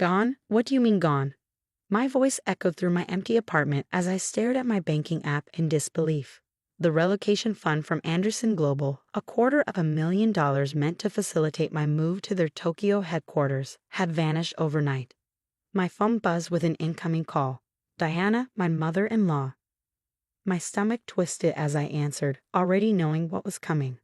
Gone? What do you mean gone? My voice echoed through my empty apartment as I stared at my banking app in disbelief. The relocation fund from Anderson Global, $250,000 meant to facilitate my move to their Tokyo headquarters, had vanished overnight. My phone buzzed with an incoming call. Diana, my mother-in-law. My stomach twisted as I answered, already knowing what was coming.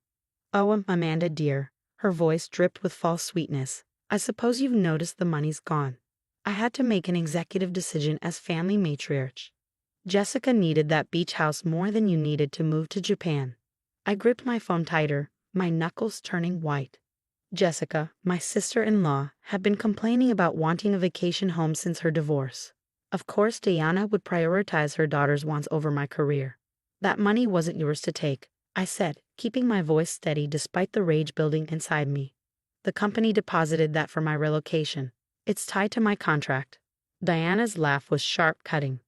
"Oh, Amanda dear," her voice dripped with false sweetness. "I suppose you've noticed the money's gone. I had to make an executive decision as family matriarch. Jessica needed that beach house more than you needed to move to Japan." I gripped my phone tighter, my knuckles turning white. Jessica, my sister-in-law, had been complaining about wanting a vacation home since her divorce. Of course, Diana would prioritize her daughter's wants over my career. "That money wasn't yours to take," I said, keeping my voice steady despite the rage building inside me. "The company deposited that for my relocation. It's tied to my contract." Diana's laugh was sharp, cutting.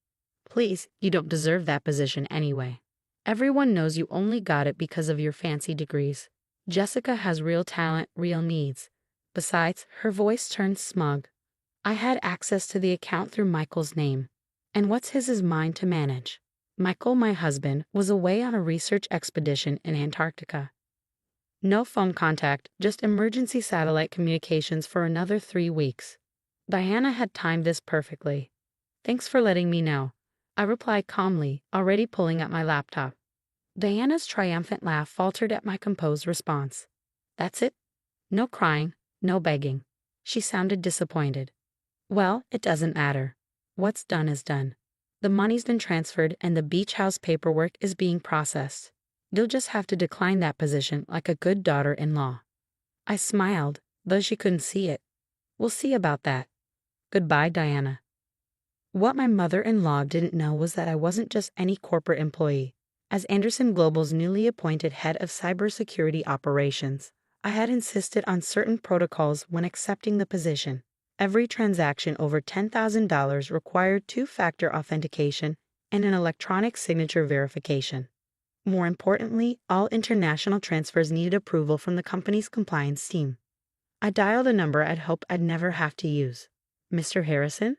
"Please, you don't deserve that position anyway. Everyone knows you only got it because of your fancy degrees. Jessica has real talent, real needs." Besides, her voice turned smug. "I had access to the account through Michael's name. And what's his is mine to manage." Michael, my husband, was away on a research expedition in Antarctica. No phone contact, just emergency satellite communications for another 3 weeks. Diana had timed this perfectly. "Thanks for letting me know," I replied calmly, already pulling out my laptop. Diana's triumphant laugh faltered at my composed response. "That's it? No crying, no begging." She sounded disappointed. "Well, it doesn't matter. What's done is done. The money's been transferred and the beach house paperwork is being processed. You'll just have to decline that position like a good daughter-in-law." I smiled, though she couldn't see it. "We'll see about that. Goodbye, Diana." What my mother-in-law didn't know was that I wasn't just any corporate employee. As Anderson Global's newly appointed head of cybersecurity operations, I had insisted on certain protocols when accepting the position. Every transaction over $10,000 required two-factor authentication and an electronic signature verification. More importantly, all international transfers needed approval from the company's compliance team. I dialed a number I'd hoped I'd never have to use. "Mr. Harrison?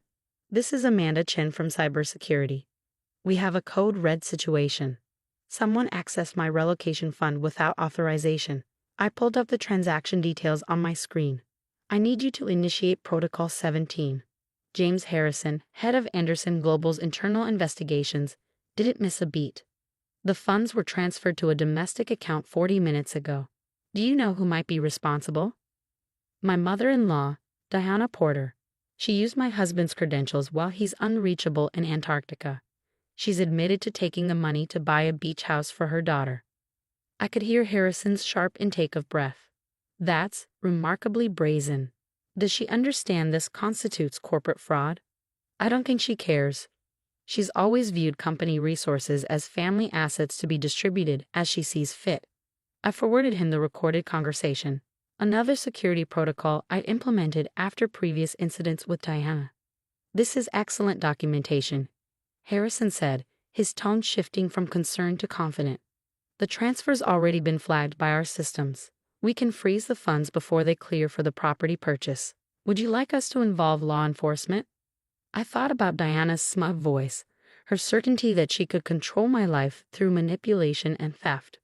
This is Amanda Chen from cybersecurity. We have a code red situation. Someone accessed my relocation fund without authorization." I pulled up the transaction details on my screen. "I need you to initiate Protocol 17. James Harrison, head of Anderson Global's internal investigations, didn't miss a beat. The funds were transferred to a domestic account 40 minutes ago. Do you know who might be responsible?" "My mother-in-law, Diana Porter. She used my husband's credentials while he's unreachable in Antarctica. She's admitted to taking the money to buy a beach house for her daughter." I could hear Harrison's sharp intake of breath. "That's remarkably brazen. Does she understand this constitutes corporate fraud?" "I don't think she cares. She's always viewed company resources as family assets to be distributed as she sees fit." I forwarded him the recorded conversation, another security protocol I'd implemented after previous incidents with Diana. "This is excellent documentation," Harrison said, his tone shifting from concern to confident. "The transfer's already been flagged by our systems. We can freeze the funds before they clear for the property purchase. Would you like us to involve law enforcement?" I thought about Diana's smug voice, her certainty that she could control my life through manipulation and theft.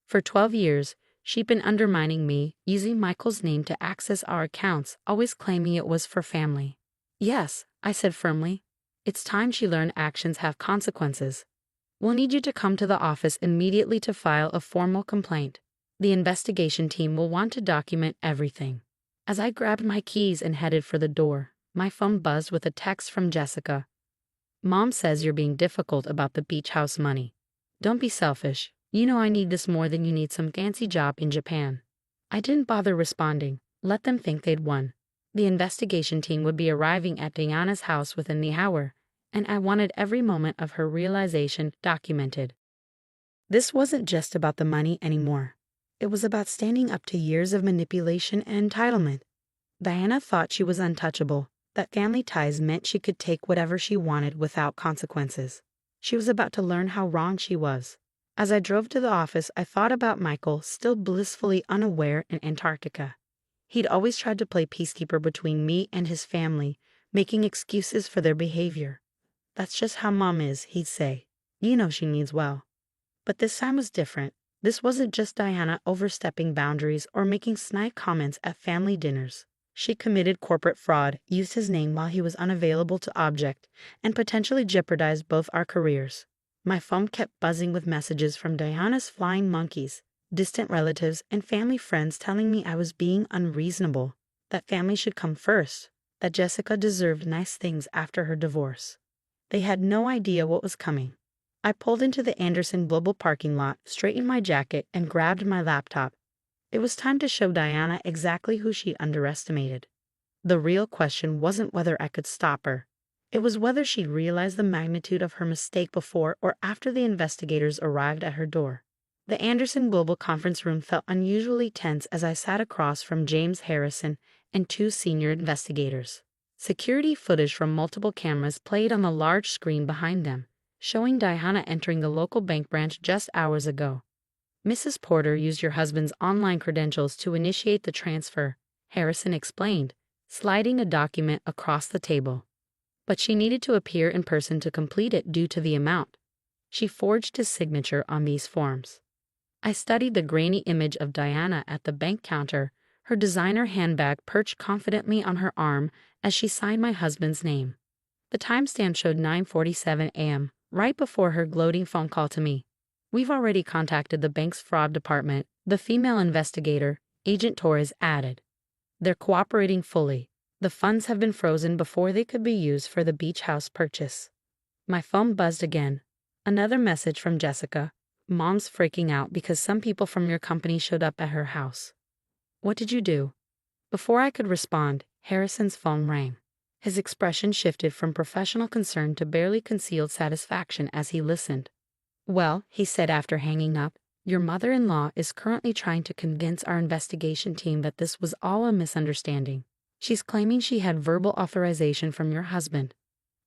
For 12 years, she'd been undermining me, using Michael's name to access our accounts, always claiming it was for family. "Yes," I said firmly. "It's time she learned actions have consequences. We'll need you to come to the office immediately to file a formal complaint. The investigation team will want to document everything." As I grabbed my keys and headed for the door, my phone buzzed with a text from Jessica. "Mom says you're being difficult about the beach house money. Don't be selfish. You know I need this more than you need some fancy job in Japan." I didn't bother responding. Let them think they'd won. The investigation team would be arriving at Diana's house within the hour, and I wanted every moment of her realization documented. This wasn't just about the money anymore. It was about standing up to years of manipulation and entitlement. Diana thought she was untouchable, that family ties meant she could take whatever she wanted without consequences. She was about to learn how wrong she was. As I drove to the office, I thought about Michael, still blissfully unaware in Antarctica. He'd always tried to play peacekeeper between me and his family, making excuses for their behavior. "That's just how Mom is," he'd say. "You know she means well." But this time was different. This wasn't just Diana overstepping boundaries or making snide comments at family dinners. She committed corporate fraud, used his name while he was unavailable to object, and potentially jeopardized both our careers. My phone kept buzzing with messages from Diana's flying monkeys, distant relatives, and family friends telling me I was being unreasonable, that family should come first, that Jessica deserved nice things after her divorce. They had no idea what was coming. I pulled into the Anderson Global parking lot, straightened my jacket, and grabbed my laptop. It was time to show Diana exactly who she underestimated. The real question wasn't whether I could stop her. It was whether she'd realized the magnitude of her mistake before or after the investigators arrived at her door. The Anderson Global conference room felt unusually tense as I sat across from James Harrison and two senior investigators. Security footage from multiple cameras played on the large screen behind them, showing Diana entering the local bank branch just hours ago. "Mrs. Porter used your husband's online credentials to initiate the transfer," Harrison explained, sliding a document across the table. "But she needed to appear in person to complete it due to the amount. She forged his signature on these forms." I studied the grainy image of Diana at the bank counter, her designer handbag perched confidently on her arm as she signed my husband's name. The timestamp showed 9:47 a.m., right before her gloating phone call to me. "We've already contacted the bank's fraud department," the female investigator, Agent Torres, added. "They're cooperating fully. The funds have been frozen before they could be used for the beach house purchase." My phone buzzed again. Another message from Jessica. "Mom's freaking out because some people from your company showed up at her house. What did you do?" Before I could respond, Harrison's phone rang. His expression shifted from professional concern to barely concealed satisfaction as he listened. "Well," he said after hanging up, "your mother-in-law is currently trying to convince our investigation team that this was all a misunderstanding. She's claiming she had verbal authorization from your husband."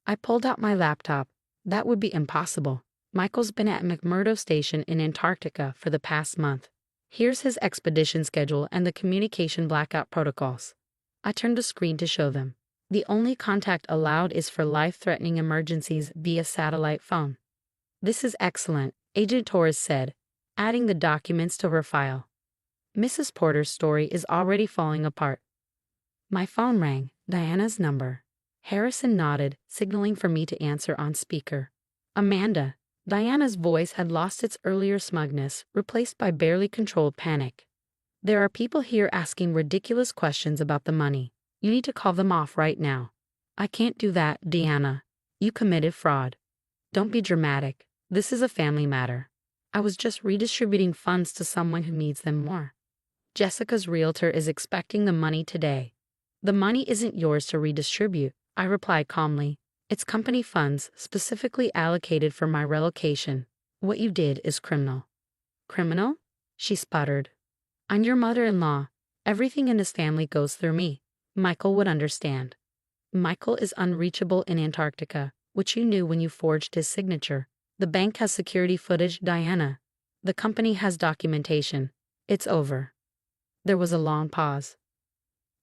I pulled out my laptop. That would be impossible. Michael's been at McMurdo Station in Antarctica for the past month. Here's his expedition schedule and the communication blackout protocols. I turned the screen to show them. The only contact allowed is for life-threatening emergencies via satellite phone. "This is excellent," Agent Torres said, adding the documents to her file. "Mrs. Porter's story is already falling apart." My phone rang, Diana's number. Harrison nodded, signaling for me to answer on speaker. "Amanda." Diana's voice had lost its earlier smugness, replaced by barely controlled panic. "There are people here asking ridiculous questions about the money. You need to call them off right now." "I can't do that, Diana. You committed fraud." "Don't be dramatic. This is a family matter. I was just redistributing funds to someone who needs them more. Jessica's realtor is expecting the money today." "The money isn't yours to redistribute," I replied calmly. "It's company funds specifically allocated for my relocation. What you did is criminal." "Criminal?" she sputtered. "I'm your mother-in-law. Everything in his family goes through me. Michael would understand." "Michael is unreachable in Antarctica, which you knew when you forged his signature. The bank has security footage, Diana. The company has documentation. It's over." There was a long pause.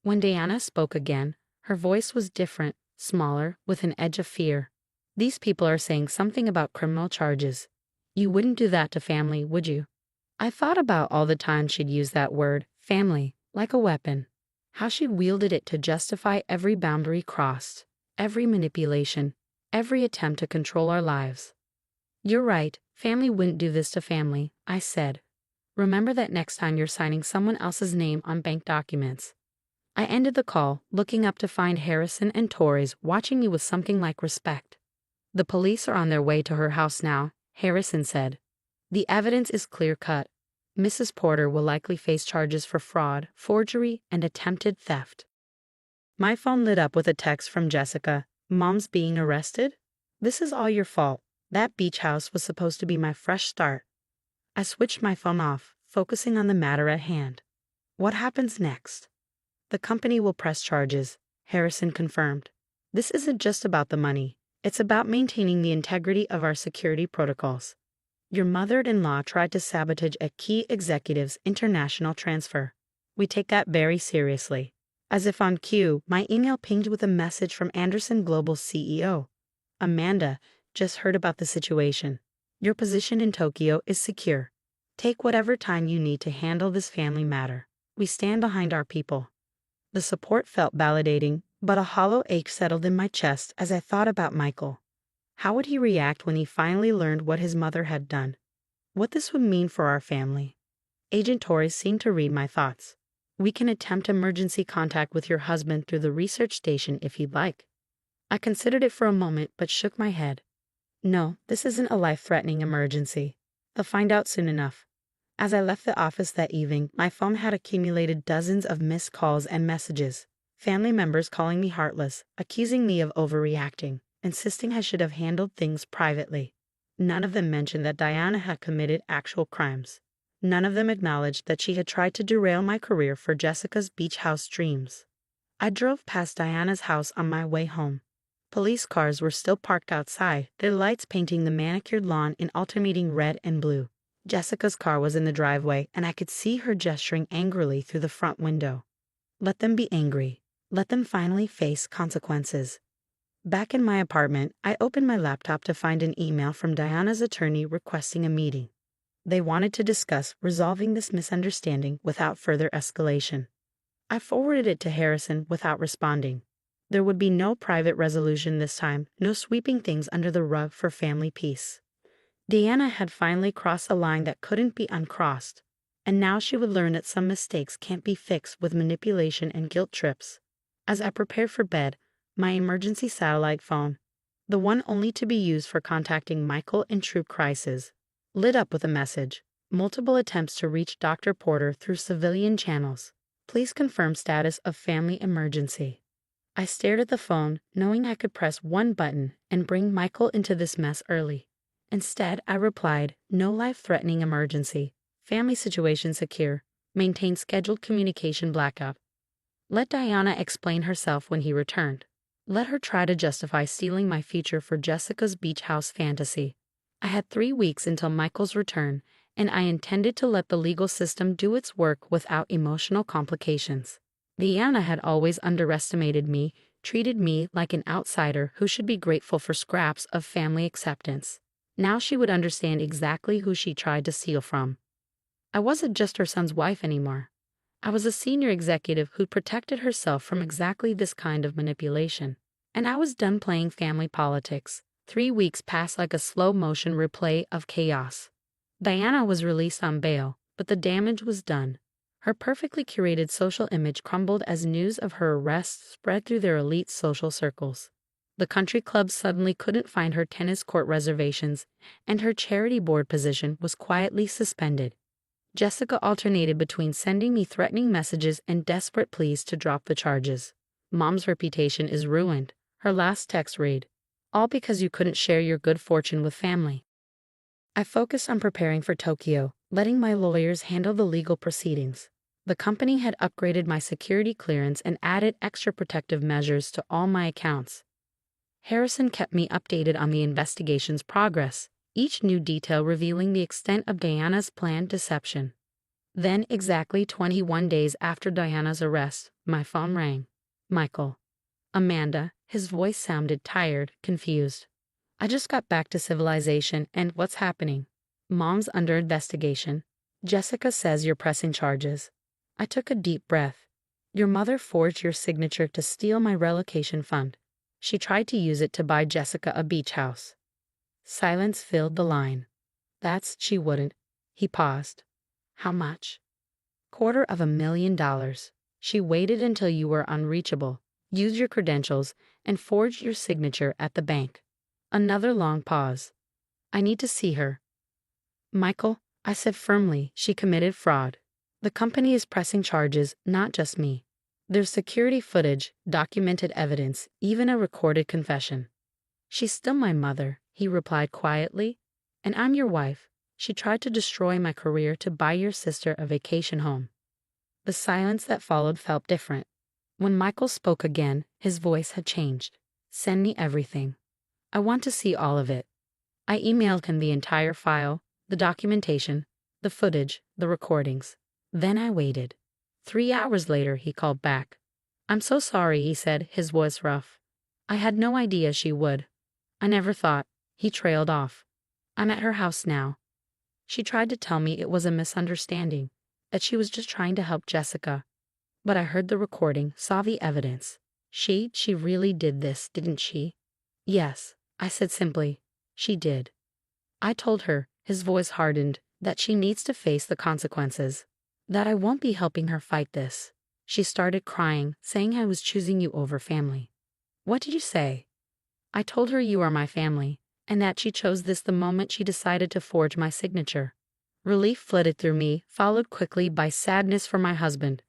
When Diana spoke again, her voice was different, smaller, with an edge of fear. "These people are saying something about criminal charges. You wouldn't do that to family, would you?" I thought about all the times she'd used that word, family, like a weapon. How she'd wielded it to justify every boundary crossed, every manipulation, every attempt to control our lives. "You're right, family wouldn't do this to family," I said. "Remember that next time you're signing someone else's name on bank documents." I ended the call, looking up to find Harrison and Torres watching me with something like respect. "The police are on their way to her house now," Harrison said. "The evidence is clear-cut. Mrs. Porter will likely face charges for fraud, forgery, and attempted theft." My phone lit up with a text from Jessica. "Mom's being arrested? This is all your fault. That beach house was supposed to be my fresh start." I switched my phone off, focusing on the matter at hand. "What happens next?" "The company will press charges," Harrison confirmed. "This isn't just about the money. It's about maintaining the integrity of our security protocols. Your mother-in-law tried to sabotage a key executive's international transfer. We take that very seriously. As if on cue, my email pinged with a message from Anderson Global's CEO. Amanda, just heard about the situation. Your position in Tokyo is secure. Take whatever time you need to handle this family matter. We stand behind our people. The support felt validating, but a hollow ache settled in my chest as I thought about Michael. How would he react when he finally learned what his mother had done? What this would mean for our family? Agent Torres seemed to read my thoughts. We can attempt emergency contact with your husband through the research station if you'd like. I considered it for a moment but shook my head. No, this isn't a life-threatening emergency. They'll find out soon enough. As I left the office that evening, my phone had accumulated dozens of missed calls and messages. Family members calling me heartless, accusing me of overreacting, insisting I should have handled things privately. None of them mentioned that Diana had committed actual crimes. None of them acknowledged that she had tried to derail my career for Jessica's beach house dreams. I drove past Diana's house on my way home. Police cars were still parked outside, their lights painting the manicured lawn in alternating red and blue. Jessica's car was in the driveway, and I could see her gesturing angrily through the front window. Let them be angry. Let them finally face consequences. Back in my apartment, I opened my laptop to find an email from Diana's attorney requesting a meeting. They wanted to discuss resolving this misunderstanding without further escalation. I forwarded it to Harrison without responding. There would be no private resolution this time, no sweeping things under the rug for family peace. Diana had finally crossed a line that couldn't be uncrossed, and now she would learn that some mistakes can't be fixed with manipulation and guilt trips. As I prepared for bed, my emergency satellite phone, the one only to be used for contacting Michael in true crisis, lit up with a message. Multiple attempts to reach Dr. Porter through civilian channels. Please confirm status of family emergency. I stared at the phone, knowing I could press one button and bring Michael into this mess early. Instead, I replied, no life-threatening emergency. Family situation secure. Maintain scheduled communication blackout. Let Diana explain herself when he returned. Let her try to justify stealing my future for Jessica's beach house fantasy. I had 3 weeks until Michael's return, and I intended to let the legal system do its work without emotional complications. Diana had always underestimated me, treated me like an outsider who should be grateful for scraps of family acceptance. Now she would understand exactly who she tried to steal from. I wasn't just her son's wife anymore. I was a senior executive who protected herself from exactly this kind of manipulation. And I was done playing family politics. 3 weeks passed like a slow-motion replay of chaos. Diana was released on bail, but the damage was done. Her perfectly curated social image crumbled as news of her arrest spread through their elite social circles. The country clubs suddenly couldn't find her tennis court reservations, and her charity board position was quietly suspended. Jessica alternated between sending me threatening messages and desperate pleas to drop the charges. Mom's reputation is ruined, her last text read, all because you couldn't share your good fortune with family. I focused on preparing for Tokyo, letting my lawyers handle the legal proceedings. The company had upgraded my security clearance and added extra protective measures to all my accounts. Harrison kept me updated on the investigation's progress, each new detail revealing the extent of Diana's planned deception. Then, exactly 21 days after Diana's arrest, my phone rang. Michael. Amanda, his voice sounded tired, confused. I just got back to civilization, and what's happening? Mom's under investigation. Jessica says you're pressing charges. I took a deep breath. Your mother forged your signature to steal my relocation fund. She tried to use it to buy Jessica a beach house. Silence filled the line. She wouldn't. He paused. How much? $250,000. She waited until you were unreachable, used your credentials, and forged your signature at the bank. Another long pause. I need to see her. Michael, I said firmly, she committed fraud. The company is pressing charges, not just me. There's security footage, documented evidence, even a recorded confession. She's still my mother, he replied quietly. And I'm your wife. She tried to destroy my career to buy your sister a vacation home. The silence that followed felt different. When Michael spoke again, his voice had changed. Send me everything. I want to see all of it. I emailed him the entire file, the documentation, the footage, the recordings. Then I waited. 3 hours later, he called back. I'm so sorry, he said, his voice rough. I had no idea she would. I never thought. He trailed off. I'm at her house now. She tried to tell me it was a misunderstanding, that she was just trying to help Jessica. But I heard the recording, saw the evidence. She really did this, didn't she? Yes, I said simply. She did. I told her, his voice hardened, that she needs to face the consequences. That I won't be helping her fight this. She started crying, saying I was choosing you over family. What did you say? I told her you are my family, and that she chose this the moment she decided to forge my signature. Relief flitted through me, followed quickly by sadness for my husband.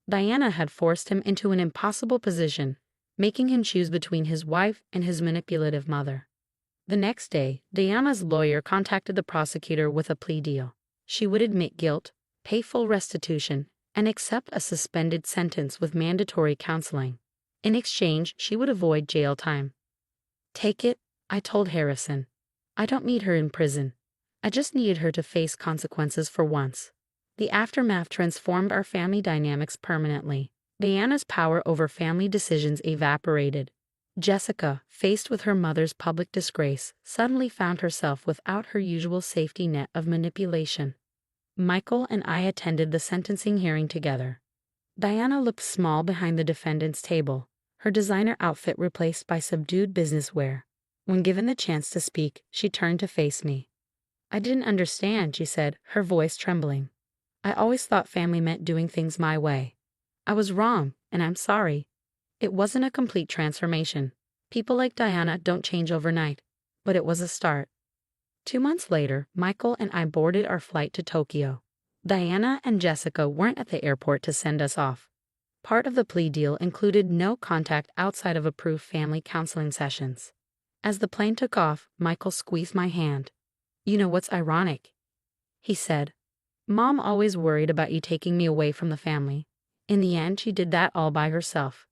Diana had forced him into an impossible position, making him choose between his wife and his manipulative mother. The next day, Diana's lawyer contacted the prosecutor with a plea deal. She would admit guilt, pay full restitution, and accept a suspended sentence with mandatory counseling. In exchange, she would avoid jail time. Take it, I told Harrison. I don't need her in prison. I just needed her to face consequences for once. The aftermath transformed our family dynamics permanently. Diana's power over family decisions evaporated. Jessica, faced with her mother's public disgrace, suddenly found herself without her usual safety net of manipulation. Michael and I attended the sentencing hearing together. Diana looked small behind the defendant's table, her designer outfit replaced by subdued business wear. When given the chance to speak, she turned to face me. I didn't understand, she said, her voice trembling. I always thought family meant doing things my way. I was wrong, and I'm sorry. It wasn't a complete transformation. People like Diana don't change overnight, but it was a start. 2 months later, Michael and I boarded our flight to Tokyo. Diana and Jessica weren't at the airport to send us off. Part of the plea deal included no contact outside of approved family counseling sessions. As the plane took off, Michael squeezed my hand. You know what's ironic? He said. Mom always worried about you taking me away from the family. In the end, she did that all by herself.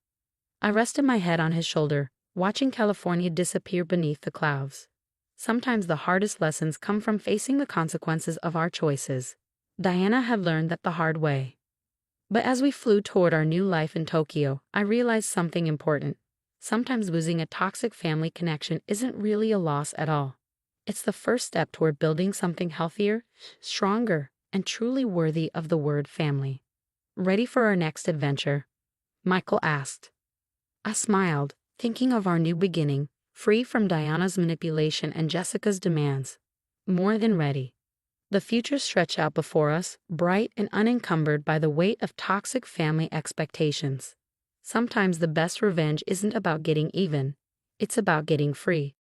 I rested my head on his shoulder, watching California disappear beneath the clouds. Sometimes the hardest lessons come from facing the consequences of our choices. Diana had learned that the hard way. But as we flew toward our new life in Tokyo, I realized something important. Sometimes losing a toxic family connection isn't really a loss at all. It's the first step toward building something healthier, stronger, and truly worthy of the word family. Ready for our next adventure? Michael asked. I smiled, thinking of our new beginning, free from Diana's manipulation and Jessica's demands. More than ready. The future stretched out before us, bright and unencumbered by the weight of toxic family expectations. Sometimes the best revenge isn't about getting even, it's about getting free.